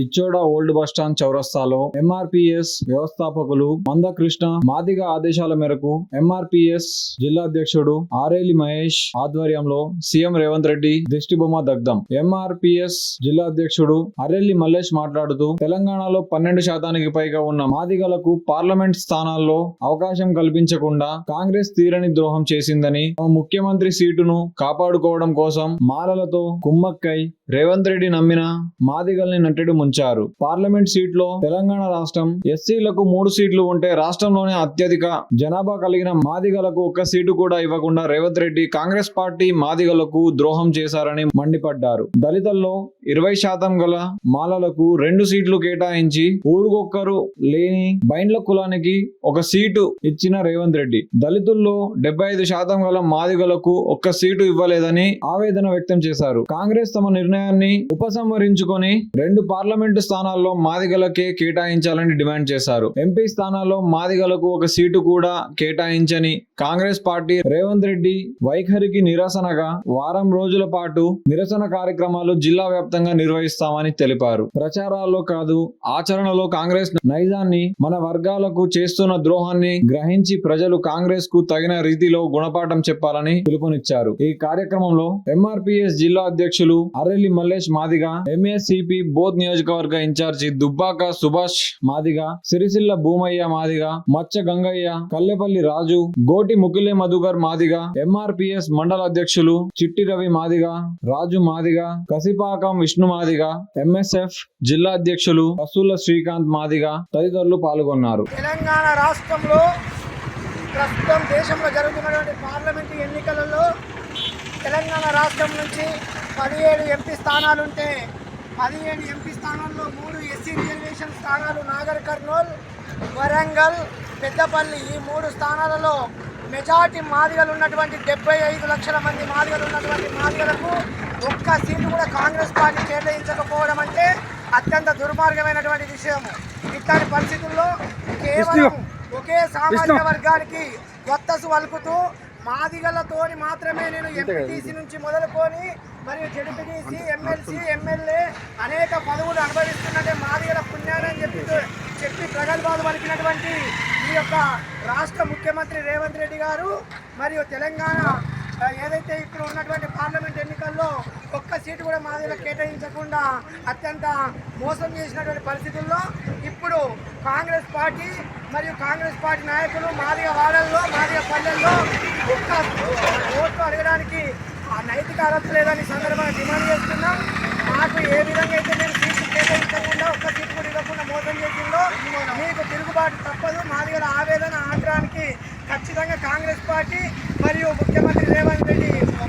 Ichoda old bus stand చౌరస్తాలో MRPS వ్యవస్థాపకులు మందకృష్ణ మాదిగ ఆదేశాల మేరకు ఎంఆర్పీఎస్ జిల్లా అధ్యక్షుడు ఆరేలి మహేష్ ఆధ్వర్యంలో సీఎం రేవంత్ రెడ్డి దిష్టిబొమ్మ దగ్ధం. ఎంఆర్పీఎస్ జిల్లా అధ్యక్షుడు అరెల్లి మల్లేష్ మాట్లాడుతూ తెలంగాణలో 12% పైగా ఉన్న మాదిగలకు పార్లమెంట్ స్థానాల్లో అవకాశం కల్పించకుండా కాంగ్రెస్ తీరని ద్రోహం చేసిందని, ముఖ్యమంత్రి సీటును కాపాడుకోవడం కోసం మాలలతో కుమ్మక్కై రేవంత్ రెడ్డి నమ్మిన మాదిగల్ని నట్టెడు ముంచారు. పార్లమెంట్ సీట్లో తెలంగాణ రాష్ట్రం ఎస్సీలకు 3 సీట్లు ఉంటే రాష్ట్రంలోనే అత్యధిక జనాభా కలిగిన మాదిగలకు 1 సీటు కూడా ఇవ్వకుండా రేవంత్ రెడ్డి కాంగ్రెస్ పార్టీ మాదిగలకు ద్రోహం చేశారని మండిపడ్డారు. దళితుల్లో 20% గల మాలలకు 2 సీట్లు కేటాయించి ఊరుకొక్కరు లేని బైండ్ల కులానికి 1 సీటు ఇచ్చిన రేవంత్ రెడ్డి దళితుల్లో 75% గల మాదిగలకు 1 సీటు ఇవ్వలేదని ఆవేదన వ్యక్తం చేశారు. కాంగ్రెస్ తమ నిర్ణయాన్ని ఉపసంహరించుకొని 2 పార్లమెంటు స్థానాల్లో మాదిగలకే కేటాయించాలని డిమాండ్ చేశారు. ఎంపీ స్థానాల్లో మాదిగలకు 1 సీటు కూడా కేటాయించని కాంగ్రెస్ పార్టీ రేవంత్ రెడ్డి వైఖరికి నిరసనగా వారం రోజుల పాటు నిరసన కార్యక్రమాలు జిల్లా వ్యాప్తంగా నిర్వహిస్తామని తెలిపారు. ప్రచారాల్లో కాదు ఆచరణలో కాంగ్రెస్ నైజాన్ని, మన వర్గాలకు చేస్తున్న ద్రోహాన్ని గ్రహించి ప్రజలు కాంగ్రెస్ కు తగిన రీతిలో గుణపాఠం చెప్పాలని పిలుపునిచ్చారు. ఈ కార్యక్రమంలో ఎంఆర్పీఎస్ జిల్లా అధ్యక్షులు అరెల్లి మల్లేష్ మాదిగ, ఎంఎస్సిపి బోధ్ నియోజకవర్గ ఇన్ఛార్జి దుబ్బాక సుభాష్ మాదిగ, సిరిసిల్ల భూమయ్య మాదిగ, మచ్చ గంగయ్య, కల్లెపల్లి రాజు, గోటి ముకిలే మధుకర్ మాదిగ, ఎంఆర్పీఎస్ మండల అధ్యక్షులు చిట్టి రవి మాదిగ, రాజు మాదిగ, కసిపాకం విష్ణు మాదిగ, ఎంఎస్ఎఫ్ జిల్లా అధ్యక్షులు పసుల శ్రీకాంత్ మాదిగ తదితరులు పాల్గొన్నారు. తెలంగాణ రాష్ట్రంలో ప్రస్తుతం దేశంలో జరుగుతున్నటువంటి పార్లమెంటు ఎన్నికలలో తెలంగాణ రాష్ట్రం నుంచి 17 ఎంపీ స్థానాలుంటే 17 ఎంపీ స్థానాల్లో 3 ఎస్సీ రిజర్వేషన్ స్థానాలు నాగర్ కర్నూల్, వరంగల్, పెద్దపల్లి. ఈ 3 స్థానాలలో మెజార్టీ మాదిగలు ఉన్నటువంటి 75 లక్షల మంది మాదిగలు ఉన్నటువంటి మాదిగలకు 1 సీటు కూడా కాంగ్రెస్ పార్టీ కేటాయించకపోవడం అంటే అత్యంత దుర్మార్గమైనటువంటి విషయం. ఇట్లాంటి పరిస్థితుల్లో కేవలం ఒకే సామాజిక వర్గానికి వత్తసు వలుకుతూ మాదిగలతోని మాత్రమే నేను ఎంపీటీసీ నుంచి మొదలుకొని మరియు జడ్పీటీసీ, ఎమ్మెల్సీ, ఎమ్మెల్యే అనేక పదవులు అనుభవిస్తున్నట్టే మాదిగల పుణ్యాలని చెప్పి ప్రగల్భాలు పలికినటువంటి ఈ యొక్క రాష్ట్ర ముఖ్యమంత్రి రేవంత్ రెడ్డి గారు మరియు తెలంగాణ ఏదైతే ఇప్పుడు ఉన్నటువంటి పార్లమెంట్ ఎన్నికల్లో 1 సీటు కూడా మాదిగలకు కేటాయించకుండా అత్యంత మోసం చేసినటువంటి పరిస్థితుల్లో ఇప్పుడు కాంగ్రెస్ పార్టీ మరియు కాంగ్రెస్ పార్టీ నాయకులు మాదిగ వాడల్లో, మాదిగ పల్లెల్లో 1 ఓట్లు అడగడానికి ఆ నైతిక అర్హత లేదని సందర్భంగా డిమాండ్ చేస్తున్నాం. మాకు ఏ విధంగా అయితే మేము సీట్లు కేటాయించకుండా 1 సీటు కూడా ఇవ్వకుండా మోసం చేసిందో మీకు తిరుగుబాటు తప్పదు. మాదిగల ఆవేదన ఆగ్రహానికి ఖచ్చితంగా కాంగ్రెస్ పార్టీ మరియు ముఖ్యమంత్రి రేవంత్